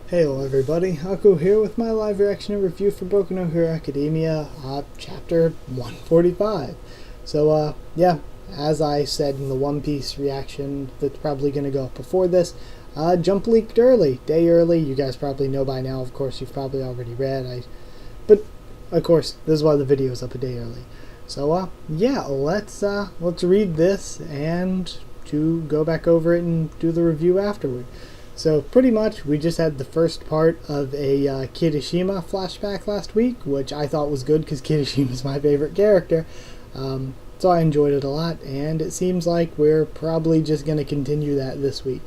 Hello everybody, Haku here with my live reaction and review for Boku no Hero Academia, chapter 145. So, yeah, as I said in the One Piece reaction that's probably going to go up before this, Jump leaked early, day early. You guys probably know by now, of course, you've probably already read, but, of course, this is why the video is up a day early. So, yeah, let's read this and to go back over it and do the review afterward. So pretty much we just had the first part of a Kirishima flashback last week, which I thought was good because Kirishima is my favorite character. So I enjoyed it a lot, and it seems like we're probably just going to continue that this week.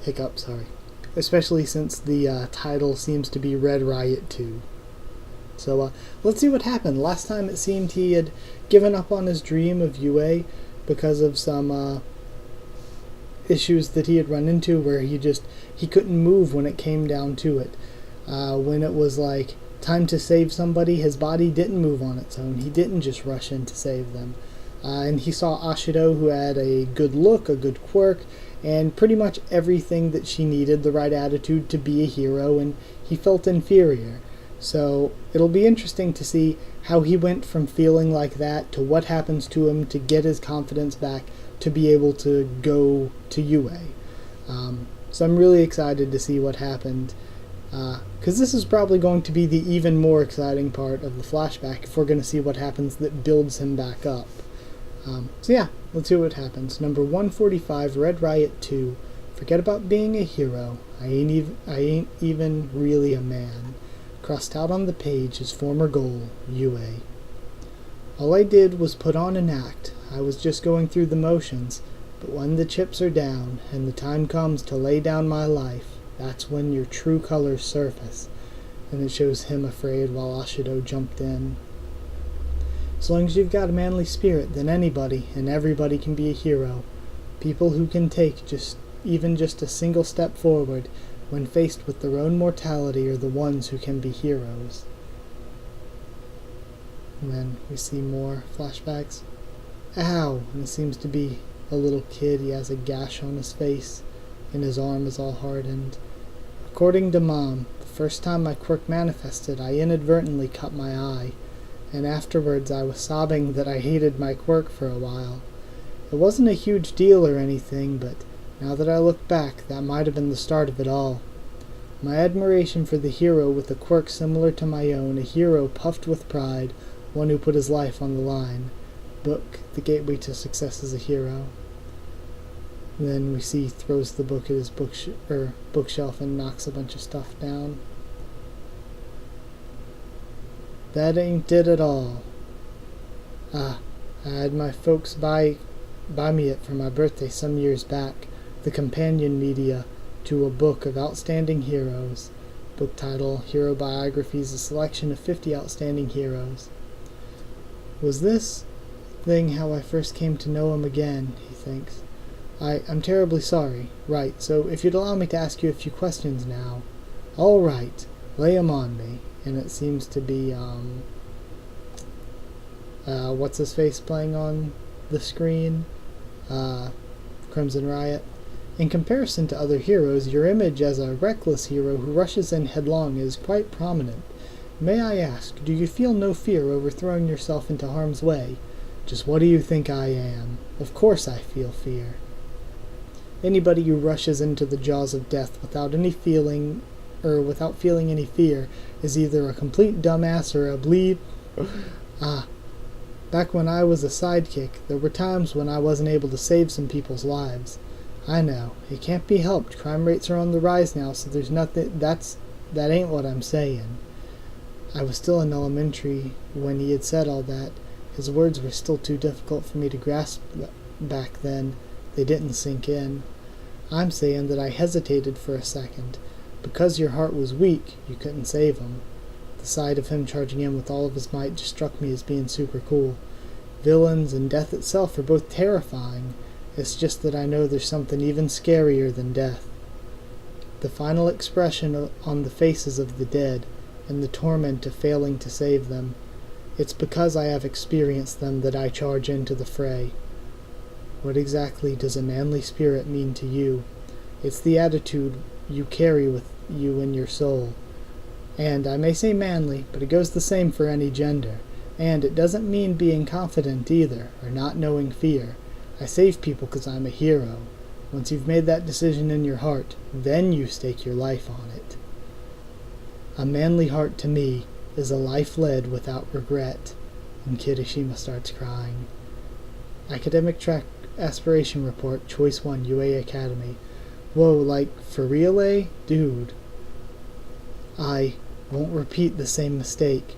Hiccup, sorry. Especially since the title seems to be Red Riot 2. So let's see what happened. Last time it seemed he had given up on his dream of UA because of some issues that he had run into where he couldn't move when it came down to it. When it was like time to save somebody, his body didn't move on its own. He didn't just rush in to save them. And he saw Ashido, who had a good look, a good quirk, and pretty much everything that she needed, the right attitude to be a hero, and he felt inferior. So it'll be interesting to see how he went from feeling like that to what happens to him to get his confidence back to be able to go to UA. So I'm really excited to see what happened, because this is probably going to be the even more exciting part of the flashback if we're going to see what happens that builds him back up. So yeah, let's see what happens. Number 145, Red Riot 2. Forget about being a hero. I ain't even really a man. Crossed out on the page his former goal, UA. All I did was put on an act. I was just going through the motions, but when the chips are down and the time comes to lay down my life, that's when your true colors surface. And it shows him afraid while Ashido jumped in. As long as you've got a manly spirit, then anybody and everybody can be a hero. People who can take even just a single step forward when faced with their own mortality are the ones who can be heroes. And then we see more flashbacks. Ow! And it seems to be a little kid. He has a gash on his face, and his arm is all hardened. According to Mom, the first time my quirk manifested, I inadvertently cut my eye, and afterwards I was sobbing that I hated my quirk for a while. It wasn't a huge deal or anything, but now that I look back, that might have been the start of it all. My admiration for the hero with a quirk similar to my own, a hero puffed with pride, one who put his life on the line. Book, the gateway to success as a hero. And then we see he throws the book at his bookshelf and knocks a bunch of stuff down. That ain't it at all. I had my folks buy me it for my birthday some years back, the companion media to a book of outstanding heroes. Book title, Hero Biographies, a selection of 50 outstanding heroes. Was this thing how I first came to know him again, he thinks. I'm terribly sorry. Right, so if you'd allow me to ask you a few questions now. All right, lay 'em on me. And it seems to be, what's-his-face playing on the screen? Crimson Riot. In comparison to other heroes, your image as a reckless hero who rushes in headlong is quite prominent. May I ask, do you feel no fear over throwing yourself into harm's way? Just what do you think I am? Of course I feel fear. Anybody who rushes into the jaws of death without feeling any fear is either a complete dumbass or a bleep. Back when I was a sidekick, there were times when I wasn't able to save some people's lives. I know, it can't be helped. Crime rates are on the rise now, so there's nothing, that ain't what I'm saying. I was still in elementary when he had said all that. His words were still too difficult for me to grasp back then. They didn't sink in. I'm saying that I hesitated for a second. Because your heart was weak, you couldn't save him. The sight of him charging in with all of his might just struck me as being super cool. Villains and death itself are both terrifying. It's just that I know there's something even scarier than death. The final expression on the faces of the dead, and the torment of failing to save them. It's because I have experienced them that I charge into the fray. What exactly does a manly spirit mean to you? It's the attitude you carry with you in your soul. And I may say manly, but it goes the same for any gender. And it doesn't mean being confident either, or not knowing fear. I save people because I'm a hero. Once you've made that decision in your heart, then you stake your life on it. A manly heart to me is a life led without regret. And Kirishima starts crying. Academic Track Aspiration Report, Choice 1, UA Academy. Whoa, like, for real, eh? Dude. I won't repeat the same mistake.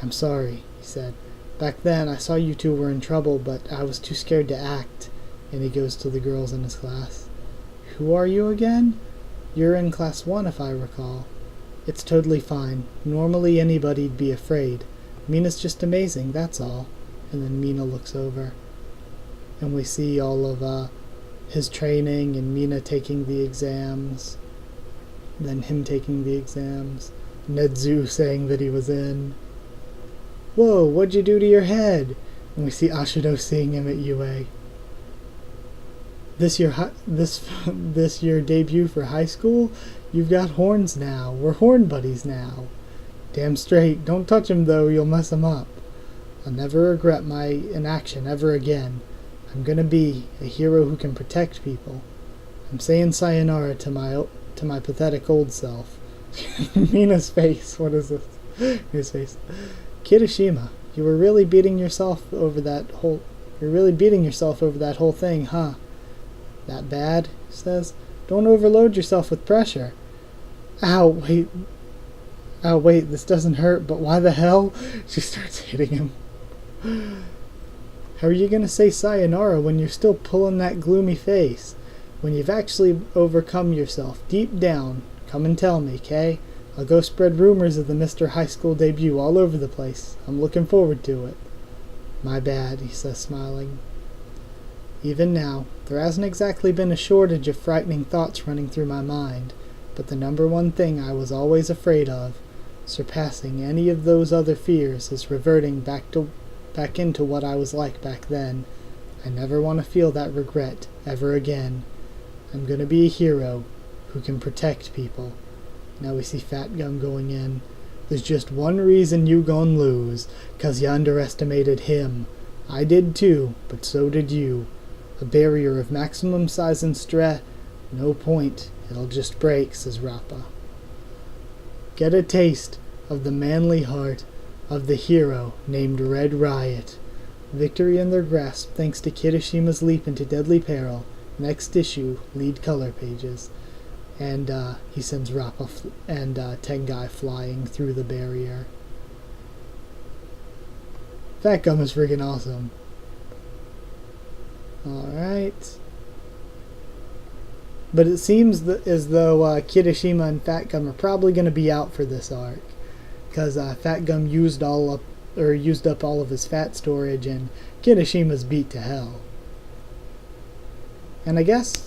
I'm sorry, he said. Back then, I saw you two were in trouble, but I was too scared to act. And he goes to the girls in his class. Who are you again? You're in class 1, if I recall. It's totally fine. Normally anybody'd be afraid. Mina's just amazing, that's all. And then Mina looks over. And we see all of his training and Mina taking the exams. Then him taking the exams. Nedzu saying that he was in. Whoa, what'd you do to your head? And we see Ashido seeing him at UA. This your debut for high school? You've got horns now. We're horn buddies now. Damn straight. Don't touch him though, you'll mess him up. I'll never regret my inaction ever again. I'm gonna be a hero who can protect people. I'm saying sayonara to my pathetic old self. Mina's face. What is this? His face. Kirishima, you're really beating yourself over that whole thing, huh? That bad? He says. Don't overload yourself with pressure. Ow, wait, this doesn't hurt, but why the hell? She starts hitting him. How are you gonna say sayonara when you're still pulling that gloomy face? When you've actually overcome yourself deep down, come and tell me, Kay? I'll go spread rumors of the Mr. High School debut all over the place. I'm looking forward to it. My bad, he says, smiling. Even now, there hasn't exactly been a shortage of frightening thoughts running through my mind, but the number one thing I was always afraid of, surpassing any of those other fears, is reverting back into what I was like back then. I never want to feel that regret ever again. I'm gonna be a hero who can protect people. Now we see Fat Gum going in. There's just one reason you gon' lose, 'cause you underestimated him. I did too, but so did you. A barrier of maximum size and strength. No point. It'll just break, says Rappa. Get a taste of the manly heart of the hero named Red Riot. Victory in their grasp thanks to Kirishima's leap into deadly peril. Next issue, lead color pages. And he sends Rappa and Tengai flying through the barrier. Fat Gum is freaking awesome. Alright. But it seems as though Kirishima and Fat Gum are probably going to be out for this arc. Because Fat Gum used up all of his fat storage and Kirishima's beat to hell. And I guess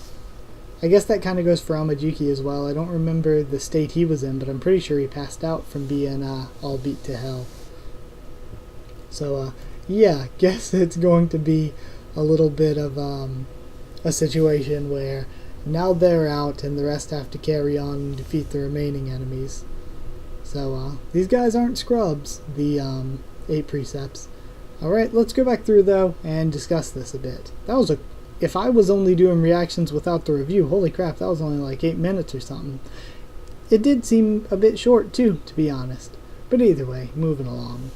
that kind of goes for Amajuki as well. I don't remember the state he was in, but I'm pretty sure he passed out from being all beat to hell. So, yeah, guess it's going to be a little bit of a situation where now they're out and the rest have to carry on and defeat the remaining enemies. So, these guys aren't scrubs, the 8 precepts. Alright, let's go back through, though, and discuss this a bit. If I was only doing reactions without the review, holy crap, that was only like 8 minutes or something. It did seem a bit short, too, to be honest. But either way, moving along.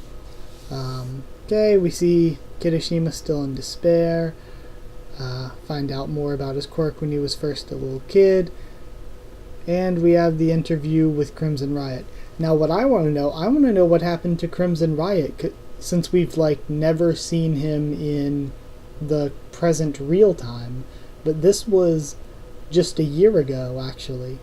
Okay, we see Kirishima still in despair. Find out more about his quirk when he was first a little kid. And we have the interview with Crimson Riot. Now, what I want to know what happened to Crimson Riot, since we've, never seen him in the present real time. But this was just a year ago, actually.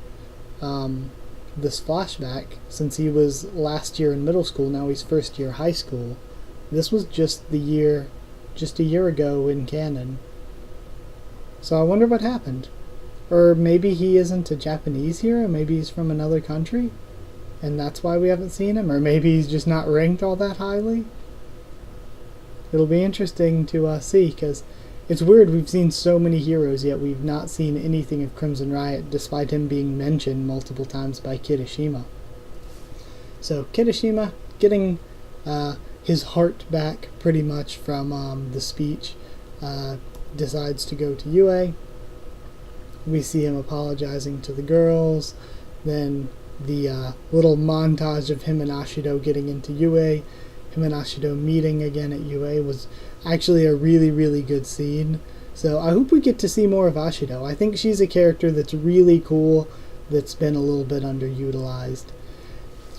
This flashback, since he was last year in middle school, now he's first year high school. This was just a year ago in canon. So I wonder what happened. Or maybe he isn't a Japanese hero, maybe he's from another country, and that's why we haven't seen him, or maybe he's just not ranked all that highly. It'll be interesting to see, because it's weird, we've seen so many heroes, yet we've not seen anything of Crimson Riot, despite him being mentioned multiple times by Kirishima. So Kirishima getting his heart back pretty much from the speech, decides to go to UA. We see him apologizing to the girls, then the little montage of him and Ashido getting into UA, him and Ashido meeting again at UA was actually a really, really good scene. So I hope we get to see more of Ashido. I think she's a character that's really cool, that's been a little bit underutilized.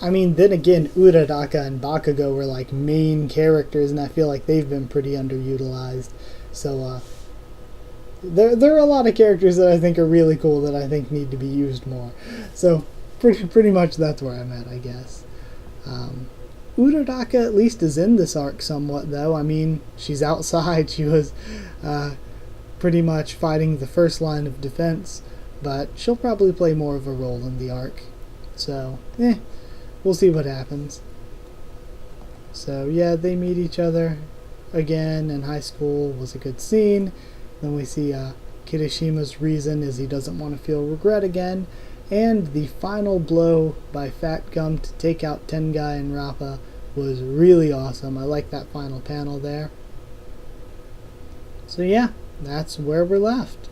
I mean, then again, Uraraka and Bakugo were like main characters, and I feel like they've been pretty underutilized. So there are a lot of characters that I think are really cool that I think need to be used more. So pretty much that's where I'm at, I guess. Uraraka at least is in this arc somewhat, though. I mean, she's outside. She was pretty much fighting the first line of defense, but she'll probably play more of a role in the arc. So, we'll see what happens. So yeah, they meet each other again in high school. Was a good scene. Then we see Kirishima's reason is he doesn't want to feel regret again. And the final blow by Fat Gum to take out Tengai and Rappa was really awesome. I like that final panel there. So yeah, that's where we're left.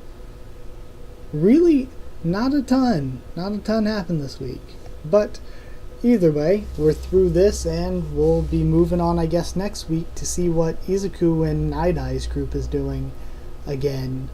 Really, not a ton happened this week. But either way, we're through this, and we'll be moving on, I guess, next week to see what Izuku and Night Eye's group is doing again.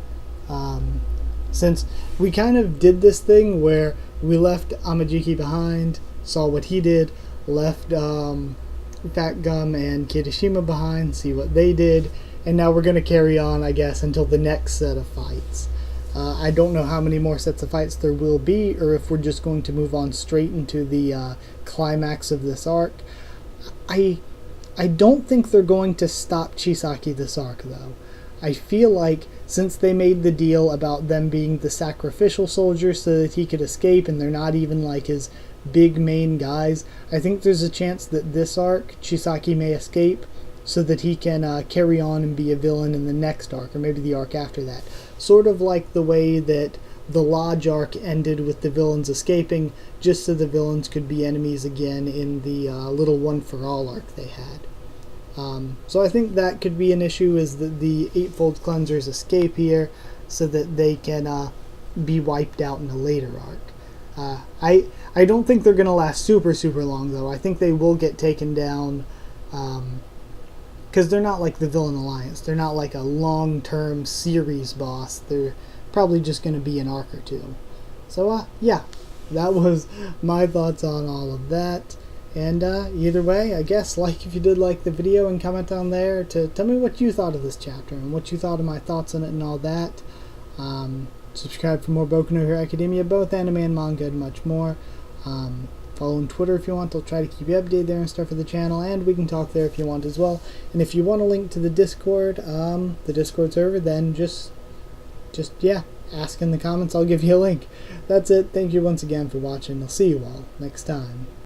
Since we kind of did this thing where we left Amajiki behind, saw what he did, left Fat Gum and Kirishima behind, see what they did, and now we're going to carry on, I guess, until the next set of fights. I don't know how many more sets of fights there will be, or if we're just going to move on straight into the climax of this arc. I don't think they're going to stop Chisaki this arc, though. I feel like since they made the deal about them being the sacrificial soldiers so that he could escape, and they're not even like his big main guys, I think there's a chance that this arc, Chisaki may escape so that he can carry on and be a villain in the next arc, or maybe the arc after that. Sort of like the way that the Lodge arc ended with the villains escaping, just so the villains could be enemies again in the little One For All arc they had. So I think that could be an issue, is that the Eightfold Cleansers escape here so that they can be wiped out in a later arc. I don't think they're going to last super long, though. I think they will get taken down, because they're not like the Villain Alliance. They're not like a long-term series boss. They're probably just going to be an arc or two. So yeah, that was my thoughts on all of that. And either way, I guess, like if you did like the video, and comment down there to tell me what you thought of this chapter and what you thought of my thoughts on it and all that. Subscribe for more Boku no Hero Academia, both anime and manga, and much more. Follow on Twitter if you want. I'll try to keep you updated there and stuff for the channel, and we can talk there if you want as well. And if you want a link to the Discord server, then just yeah, ask in the comments. I'll give you a link. That's it. Thank you once again for watching. I'll see you all next time.